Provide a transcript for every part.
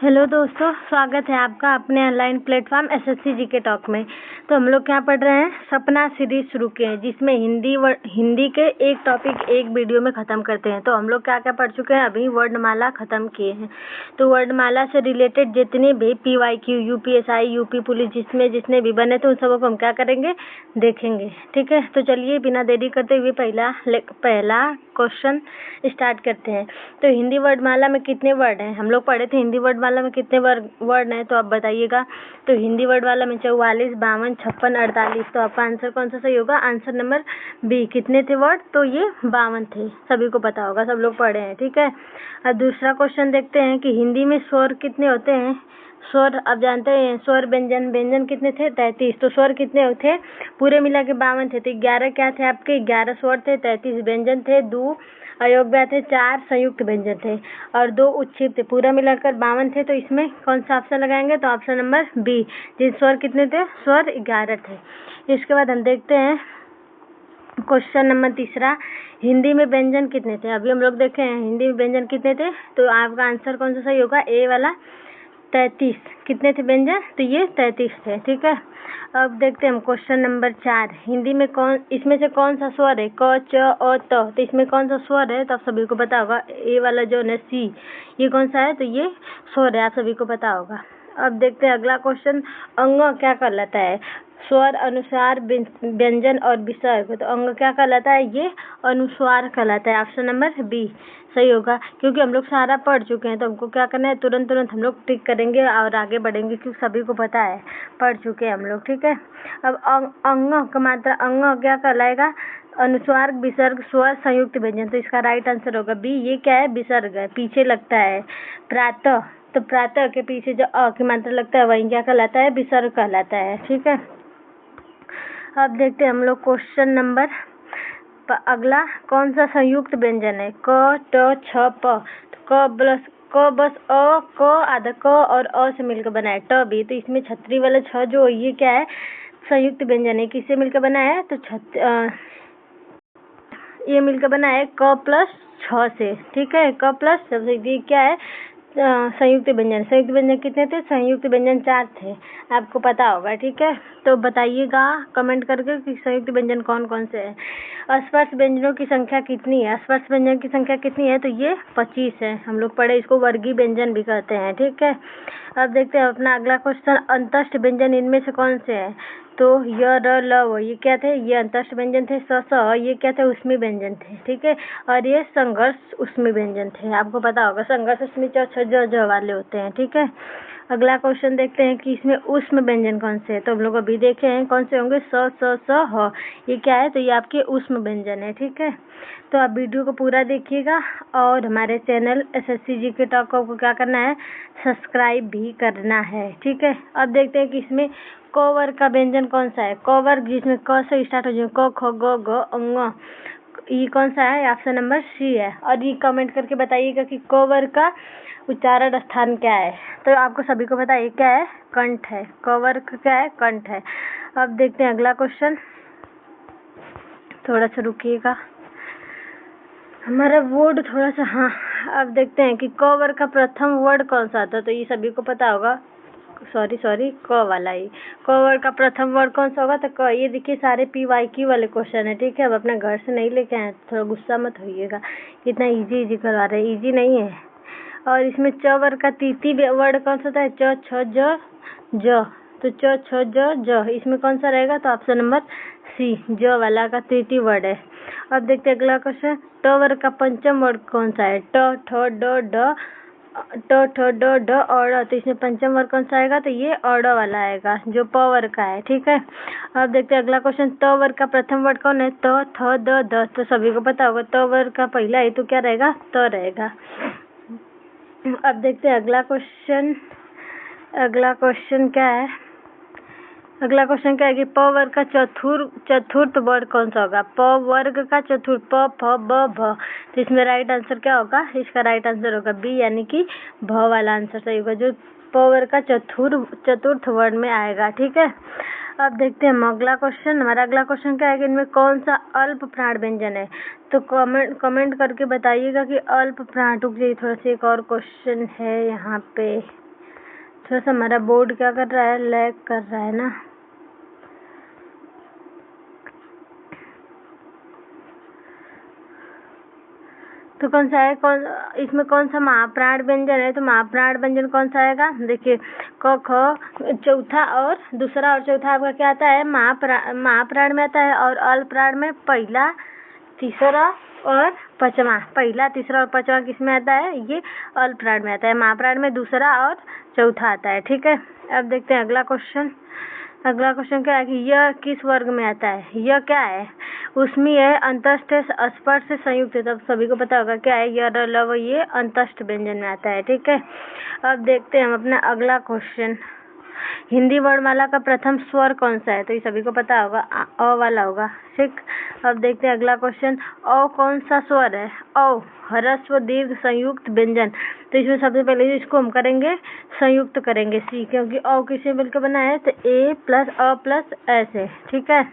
Hello दोस्तों, स्वागत है आपका अपने online platform SSC GK talk में। तो हम लोग क्या पढ़ रहे हैं, सपना सीरीज शुरू किए हैं जिसमें हिंदी के एक टॉपिक एक वीडियो में ख़त्म करते हैं। तो हम लोग क्या क्या पढ़ चुके हैं, अभी वर्णमाला ख़त्म किए हैं। तो वर्णमाला से रिलेटेड जितने भी PYQ, UPSI, यूपी पुलिस जितने भी बने थे उन सबको हम क्या करेंगे, देखेंगे। ठीक है, तो चलिए बिना देरी करते हुए पहला क्वेश्चन स्टार्ट करते हैं। तो हिंदी वर्णमाला में कितने वर्ड हैं, हम लोग पढ़े थे हैं हिंदी वर्णमाला में कितने वर्ड हैं, तो आप बताइएगा। तो हिंदी वर्णमाला में 44, 52, 56, 48। तो आपका आंसर कौन सा सही होगा, आंसर नंबर बी। कितने थे वर्ड, तो ये 52 थे, सभी को पता होगा, सब लोग पढ़े हैं। ठीक है, अब दूसरा क्वेश्चन देखते हैं कि हिंदी में स्वर कितने होते हैं। स्वर आप जानते हैं, स्वर व्यंजन कितने थे, 33। तो स्वर कितने थे, पूरे मिला के 52 थे। तो 11 क्या थे आपके, 11 स्वर थे, 33 व्यंजन थे, 2 अयोग्य थे, 4 संयुक्त व्यंजन थे और 2 उच्छिष्ट थे। पूरा मिलाकर 52 थे। तो इसमें कौन सा ऑप्शन लगाएंगे, तो ऑप्शन नंबर बी। जिन स्वर कितने थे, स्वर 11 थे। इसके बाद हम देखते हैं क्वेश्चन नंबर तीसरा, हिंदी में व्यंजन कितने थे। अभी हम लोग देखे हैं हिंदी में व्यंजन कितने थे, तो आपका आंसर कौन सा सही होगा, ए वाला 33। कितने थे व्यंजन, तो ये 33 थे। ठीक है, अब देखते हैं हम क्वेश्चन नंबर 4, हिंदी में इसमें से कौन सा स्वर है, क, च, अ, त। तो इसमें कौन सा स्वर है, तो आप सभी को पता होगा, ए वाला जो है सी, ये कौन सा है, तो ये स्वर है, आप सभी को पता होगा। अब देखते हैं अगला क्वेश्चन, अंग क्या कहलाता है, स्वर, अनुस्वार, व्यंजन और विसर्ग। तो अंग क्या कहलाता है, ये अनुस्वार कहलाता है। ऑप्शन नंबर बी सही होगा, क्योंकि हम लोग सारा पढ़ चुके हैं। तो हमको क्या करना है, तुरंत हम लोग टिक करेंगे और आगे बढ़ेंगे, क्योंकि सभी को पता है, पढ़ चुके हैं हम लोग। ठीक है, अब अंग का मात्रा, अंग क्या कहलाएगा, अनुस्वार, विसर्ग, स्वर, संयुक्त व्यंजन। तो इसका राइट आंसर होगा बी। ये क्या है, विसर्ग है, पीछे लगता है। प्रातः, तो प्रातः के पीछे जो अ की मात्रा लगता है वही क्या कहलाता है, विसर्ग कहलाता है। ठीक है, अब देखते हैं हम लोग क्वेश्चन नंबर अगला, कौन सा संयुक्त व्यंजन है, क, ट, छ, प। तो क बस अ, क आधा क और अ से मिलकर बना है ट भी। तो इसमें छतरी वाला छ जो ये क्या है, संयुक्त व्यंजन है, किससे मिलकर बना है, तो ये मिलकर बना है क प्लस छ से। ठीक है, क प्लस सबसे ये क्या है, संयुक्त व्यंजन। संयुक्त व्यंजन कितने थे, संयुक्त व्यंजन 4 थे, आपको पता होगा। ठीक है, तो बताइएगा कमेंट करके कि संयुक्त व्यंजन कौन कौन से हैं। स्पर्श व्यंजनों की संख्या कितनी है, स्पर्श व्यंजन की संख्या कितनी है, तो ये 25 है, हम लोग पढ़े, इसको वर्गीय व्यंजन भी कहते हैं। ठीक है, अब देखते हैं अपना अगला क्वेश्चन, अंतस्थ व्यंजन इनमें से कौन से हैं। तो य, र, ल, व ये क्या थे, ये अंतस्थ व्यंजन थे। स, स ये क्या थे, ऊष्मी व्यंजन थे। ठीक है, और ये संघर्ष ऊष्मी व्यंजन थे, आपको पता होगा, संघर्ष ऊष्मी च, छ, ज वाले होते हैं। ठीक है, अगला क्वेश्चन देखते हैं कि इसमें ऊष्म व्यंजन कौन से हैं। तो हम लोग अभी देखे हैं कौन से होंगे, स, स, ह। ये क्या है, तो ये आपके ऊष्म व्यंजन है। ठीक है, तो आप वीडियो को पूरा देखिएगा और हमारे चैनल एसएससी जीके टॉक को क्या करना है, सब्सक्राइब भी करना है। ठीक है, अब देखते हैं कि इसमें क वर्ग का व्यंजन कौन सा है, क वर्ग जिसमें क से स्टार्ट हो जाए, क, ख, ग, घ, अंग, ये कौन सा है, ऑप्शन नंबर सी है। और ये कमेंट करके बताइएगा कि क वर्ग का उच्चारण स्थान क्या है। तो आपको सभी को पता है क्या है, कंठ है, क वर्ग क्या है, कंठ है। अब देखते हैं अगला क्वेश्चन, थोड़ा सा रुकिएगा, हमारा बोर्ड थोड़ा सा, हाँ। अब देखते हैं कि क वर्ग का प्रथम वर्ड कौन सा था। तो ये सभी को पता होगा, सॉरी क वाला ही, क वर्ग का प्रथम वर्ड कौन सा होगा, तो क। ये देखिए सारे PYQ वाले क्वेश्चन है। ठीक है, अब अपना घर से नहीं लेके आए, थोड़ा गुस्सा मत होइएगा, इतना इजी करवा रहे हैं, इजी नहीं है। और इसमें च वर्ग का तृतीय वर्ड कौन सा था, च, छ, ज। तो च, छ, ज, इसमें कौन सा रहेगा, तो ऑप्शन नंबर सी, ज वाला का तृतीय वर्ड है। अब देखते हैं अगला क्वेश्चन, ट वर्ग का पंचम वर्ड कौन सा है, ट, ठ, ड, ढ, ट, ठ, ड, ढ और ड़। तो इसमें पंचम वर्ग कौन सा आएगा, तो ये और वाला आएगा जो प वर्ग का है। ठीक है, अब देखते हैं अगला क्वेश्चन, त वर्ग का प्रथम वर्ड कौन है, त, थ, द, ध। तो सभी को पता होगा त वर्ग का पहला ही तो क्या रहेगा, त रहेगा। अब देखते हैं अगला क्वेश्चन, अगला क्वेश्चन क्या है, अगला क्वेश्चन क्या है कि प वर्ग का चतुर्थ वर्ड कौन सा होगा, प वर्ग का चतुर्थ, प, फ, ब, भ। तो इसमें राइट आंसर क्या होगा, इसका राइट आंसर होगा बी, यानी कि भ वाला आंसर सही होगा, जो प वर्ग का चतुर्थ वर्ड में आएगा। ठीक है, अब देखते हैं हम अगला क्वेश्चन, हमारा अगला क्वेश्चन क्या है कि इनमें कौन सा अल्प प्राण व्यंजन है। तो कमेंट करके बताइएगा कि अल्प प्राण, रुक जाइए थोड़ा सा, एक और क्वेश्चन है यहाँ पे, थोड़ा सा हमारा बोर्ड क्या कर रहा है, लैग कर रहा है ना। तो कौन सा है, इसमें कौन सा महाप्राण व्यंजन है? तो महाप्राण व्यंजन कौन सा आएगा? देखिए क ख चौथा और दूसरा और चौथा आपका क्या आता है? महाप्राण में आता है। और अल्पप्राण में पहला, तीसरा और पांचवा। पहला, तीसरा और पांचवा किस में आता है? ये अल्पप्राण में आता है। महाप्राण में दूसरा और चौथा आता है। ठीक है, अब देखते हैं अगला क्वेश्चन। अगला क्वेश्चन क्या है कि यह किस वर्ग में आता है? यह क्या है? उसमें है, अंतस्थ, स्पर्श से संयुक्त है। तब सभी को पता होगा क्या है यह, लव, ये अंतस्थ व्यंजन में आता है। ठीक है, अब देखते हैं हम अपना अगला क्वेश्चन। हिंदी वर्णमाला का प्रथम स्वर कौन सा है? तो ये सभी को पता होगा, अ वाला होगा। ठीक, अब देखते हैं अगला क्वेश्चन। अ कौन सा स्वर है? अ ह्रस्व दीर्घ संयुक्त व्यंजन। तो इसमें सबसे पहले इसको हम करेंगे, संयुक्त करेंगे सी, क्योंकि अ किससे मिलकर बना है? तो ए प्लस अ प्लस ऐसे। ठीक है,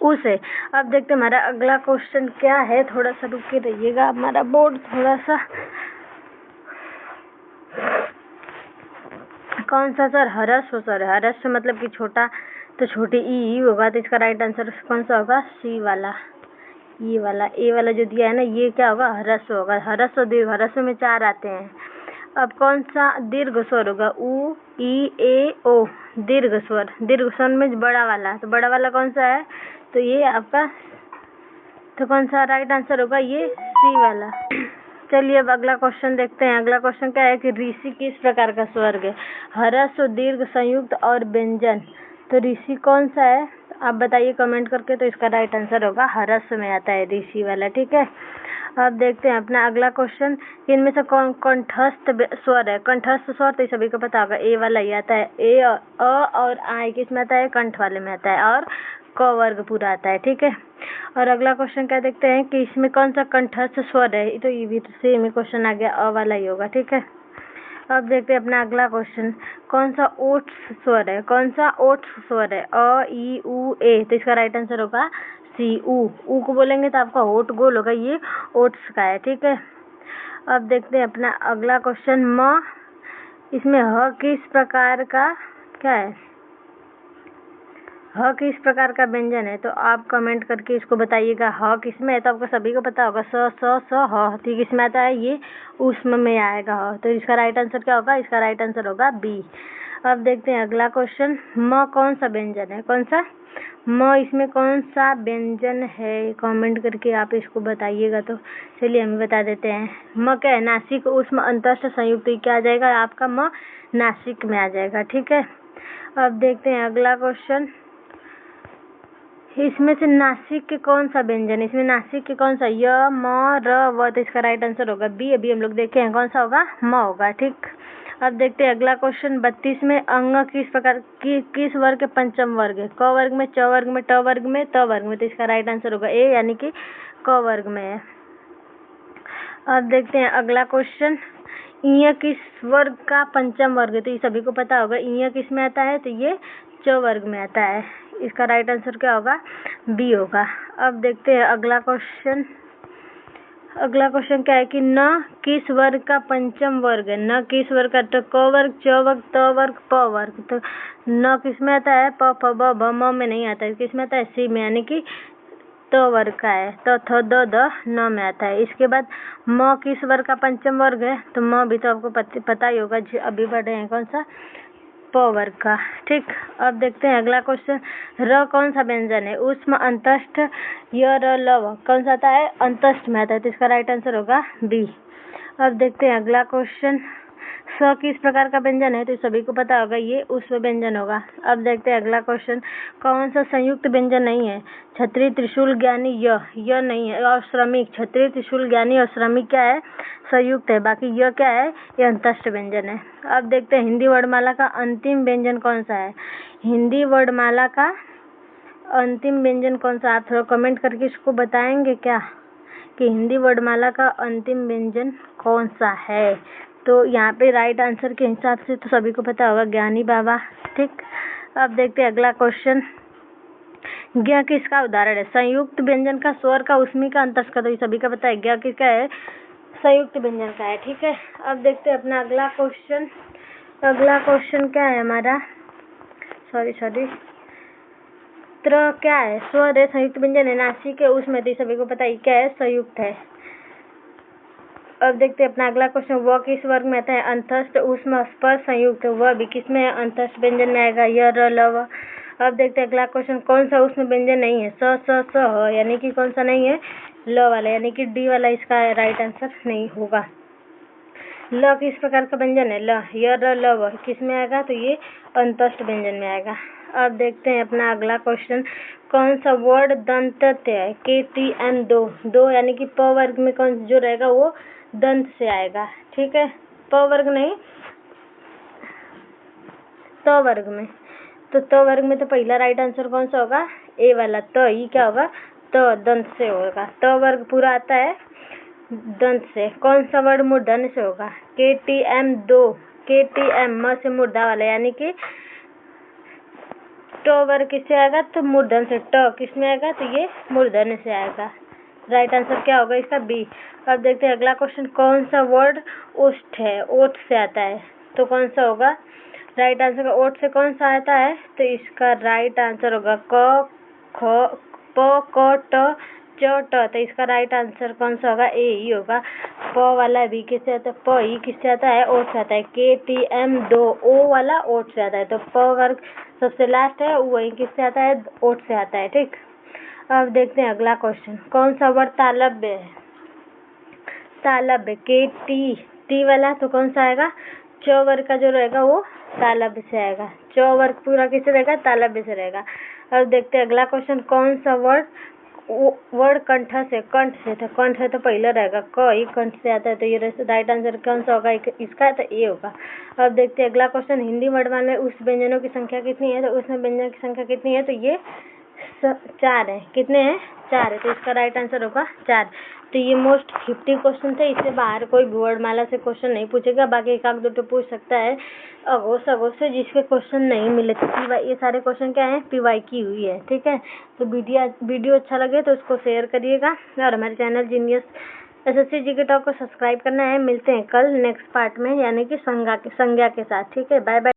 उसे। अब देखते हैं हमारा अगला क्वेश्चन क्या है। थोड़ा सा रुक के रहिएगा, हमारा बोर्ड थोड़ा सा। कौन सा सर? ह्रस्व स्वर है। ह्रस्व मतलब कि छोटा, तो छोटी ई होगा। तो इसका राइट आंसर कौन सा होगा? सी वाला, ये वाला, ए वाला जो दिया है ना, ये क्या होगा? ह्रस्व होगा। ह्रस्व दीर्घ, ह्रस्व में 4 आते हैं। अब कौन सा दीर्घ स्वर होगा? उ, ई, ए, ओ। दीर्घ स्वर, दीर्घ स्वर में बड़ा वाला। तो बड़ा वाला कौन सा है? तो ये आपका, तो कौन सा राइट आंसर होगा? ये सी वाला। चलिए अब अगला क्वेश्चन देखते हैं। अगला क्वेश्चन क्या है कि ऋषि किस प्रकार का स्वर्ग है? ह्रस्व, दीर्घ, संयुक्त और व्यंजन। तो ऋषि कौन सा है? आप बताइए कमेंट करके। तो इसका राइट आंसर होगा ह्रस्व में आता है, ऋषि वाला। ठीक है, अब देखते हैं अपना अगला क्वेश्चन। इनमें से कौन कंठस्थ स्वर है? कंठस्थ स्वर तो सभी को पता होगा, ए वाला ही आता है। ए, अ और आई किस में आता है? कंठ वाले में आता है। और क वर्ग पूरा आता है। ठीक है, और अगला क्वेश्चन क्या देखते हैं कि इसमें कौन सा कंठस्थ स्वर है? तो ये भी सेम ही क्वेश्चन आ गया, अ वाला ही होगा। ठीक है, अब देखते हैं अपना अगला क्वेश्चन। कौन सा ओट्स स्वर है? कौन सा ओट्स स्वर है? अ, ई, उ, ए। तो इसका राइट आंसर होगा सी, ऊ को बोलेंगे तो आपका होठ गोल होगा, ये ओट्स का है। ठीक है, अब देखते हैं अपना अगला क्वेश्चन। म, इसमें ह किस प्रकार का क्या है? ह किस प्रकार का व्यंजन है? तो आप कमेंट करके इसको बताइएगा। ह किस में है? तो आपको सभी को पता होगा, स ह। तो किस में आता है? ये ऊष्म में आएगा ह। तो इसका राइट आंसर क्या होगा? इसका राइट आंसर होगा बी। अब देखते हैं अगला क्वेश्चन। म कौन सा व्यंजन है? कौन सा म, इसमें कौन सा व्यंजन है? कमेंट करके आप इसको बताइएगा। तो चलिए हम बता देते हैं। म क्या है? नासिक, ऊष्म, अंतस्थ, संयुक्त। क्या आ जाएगा आपका? म नासिक में आ जाएगा। ठीक है, अब देखते हैं अगला क्वेश्चन। इसमें से नासिक के कौन सा व्यंजन है? इसमें नासिक के कौन सा? य, म, र, व। तो इसका राइट आंसर होगा बी। अभी हम लोग देखे हैं, कौन सा होगा? म होगा। ठीक, अब देखते हैं अगला क्वेश्चन। 32 में अंग किस प्रकार की, किस वर्ग के पंचम वर्ग है? क वर्ग में, च वर्ग में, ट वर्ग में, त वर्ग में। तो इसका राइट आंसर होगा ए, यानी कि क वर्ग में है। अब देखते हैं अगला क्वेश्चन। ईय किस वर्ग का पंचम वर्ग है? तो ये सभी को पता होगा, ईय किस में आता है? तो ये च वर्ग में आता है। इसका राइट आंसर क्या होगा? बी होगा। अब देखते हैं अगला क्वेश्चन। अगला क्वेश्चन क्या है कि न किस वर्ग का पंचम वर्ग है? न किस वर्ग का? तो क वर्ग, च वर्ग, त वर्ग, प वर्ग। तो न किस में आता है? प, फ, ब, भ, म में नहीं आता है। किस में आता है? सी में, यानी कि त वर्ग का है। तो थ, द, द, न में आता है। इसके बाद म किस वर्ग का पंचम वर्ग है? तो म भी तो आपको पता ही होगा, अभी पढ़ रहे हैं, कौन सा? प वर्ग का। ठीक, अब देखते हैं अगला क्वेश्चन। र कौन सा व्यंजन है? ऊष्म, अंतस्थ, य, र, लव। कौन सा आता है? अंतस्थ में आता है। तो इसका राइट आंसर होगा बी। अब देखते हैं अगला क्वेश्चन। स किस प्रकार का व्यंजन है? तो सभी को पता होगा, ये ऊष्म व्यंजन होगा। अब देखते हैं अगला क्वेश्चन। कौन सा संयुक्त व्यंजन नहीं है? छत्री, त्रिशूल, ज्ञानी, य नहीं है। और श्रमिक, छत्री, त्रिशूल, ज्ञानी और श्रमिक क्या है? संयुक्त है। बाकी यह क्या है? ये अंतस्थ व्यंजन है। अब देखते हैं हिंदी वर्णमाला का अंतिम व्यंजन कौन सा है? हिंदी वर्णमाला का अंतिम व्यंजन कौन सा? आप थोड़ा कमेंट करके इसको बताएंगे क्या कि हिंदी वर्णमाला का अंतिम व्यंजन कौन सा है? तो यहाँ पे राइट आंसर के हिसाब से तो सभी को पता होगा, ज्ञानी बाबा। ठीक, अब देखते हैं अगला क्वेश्चन। ज्ञ किसका उदाहरण है? संयुक्त व्यंजन का, स्वर का, ऊष्मी का, अंतस्थ का। तो ये सभी का पता है, ज्ञ किसका है? संयुक्त व्यंजन का है। ठीक है, अब देखते हैं अपना अगला क्वेश्चन। अगला क्वेश्चन क्या है हमारा, सॉरी क्या है, स्वर है, संयुक्त व्यंजन है, नासिक है, उसमें तो सभी को पता ही क्या है, संयुक्त है। अब देखते हैं अपना अगला क्वेश्चन, वह किस वर्ग में आता है, अंतस्थ, ऊष्म, स्पर्श, संयुक्त। वह भी किस में, अंतस्थ व्यंजन में आएगा, य, र, ल, व। अब देखते हैं अगला क्वेश्चन, कौन सा उसमें व्यंजन नहीं है, स, स, स, ह, यानी कि कौन सा नहीं है, ल वाला, यानी कि डी वाला इसका राइट आंसर नहीं होगा। ल किस प्रकार का व्यंजन है, ल, य, र, ल, व, किस में आएगा, तो ये अंतस्थ व्यंजन में आएगा। अब देखते हैं अपना अगला क्वेश्चन, कौन सा वर्ड दंत है, KTM दो यानी कि प वर्ग में कौन जो रहेगा वो दंत से आएगा, ठीक है, प वर्ग नहीं त वर्ग में। तो त वर्ग में तो पहला राइट आंसर कौन सा होगा, ए वाला, तो ये क्या होगा, तो दंत से होगा। त वर्ग पूरा आता है दंत से। कौन सा वर्ड मूर्धन्य से होगा, KTM KTM म से मुर्दा वाला, यानी कि ट वर्ग किससे आएगा, तो मूर्धन्य से, ट किस में आएगा, तो ये मूर्धन्य से आएगा। राइट आंसर क्या होगा इसका, बी। अब देखते हैं अगला क्वेश्चन, कौन सा वर्ड ओष्ठ है, ओठ से आता है, तो कौन सा होगा, राइट आंसर का ओठ से कौन सा आता है, तो इसका राइट आंसर होगा क, ख, प, क, ट, च, ट। तो इसका राइट आंसर कौन सा होगा, ए ही होगा। प वाला भी किससे आता है, प ही किससे आता है, ओठ से आता है। KTM ओ वाला ओठ से आता है, तो प वर्ग सबसे लास्ट है, वही किससे आता है, ओठ से आता है, ठीक। अब देखते हैं अगला क्वेश्चन, कौन सा वर्ड तालब्य है, तालब्य, टी वाला, तो कौन सा आएगा, च वर्ग का जो रहेगा वो तालब्य से आएगा। च वर्ग पूरा किससे रहेगा, तालब्य से रहेगा। अब देखते हैं अगला क्वेश्चन, कौन सा वर्ड कंठ से, तो कंठ है तो पहले रहेगा क, ही कंठ से आता है, तो ये राइट आंसर कौन सा होगा इसका, तो ए होगा। अब देखते हैं अगला क्वेश्चन, हिंदी वर्णमाला में उस व्यंजनों की संख्या कितनी है, तो उसमें व्यंजनों की संख्या कितनी है, तो ये 4 है। कितने हैं, 4 है, तो इसका राइट आंसर होगा 4। तो ये मोस्ट 50 क्वेश्चन थे, इससे बाहर कोई वर्णमाला से क्वेश्चन नहीं पूछेगा, बाकी एक आध दो तो पूछ सकता है अगोस से, जिसके क्वेश्चन नहीं मिले। तो ये सारे क्वेश्चन क्या है, PY की हुई है, ठीक है। तो वीडियो अच्छा लगे तो उसको शेयर करिएगा, और हमारे channel genius SSC GK talk को सब्सक्राइब करना है। मिलते हैं कल नेक्स्ट पार्ट में, यानी कि संज्ञा के साथ, ठीक है। Bye bye.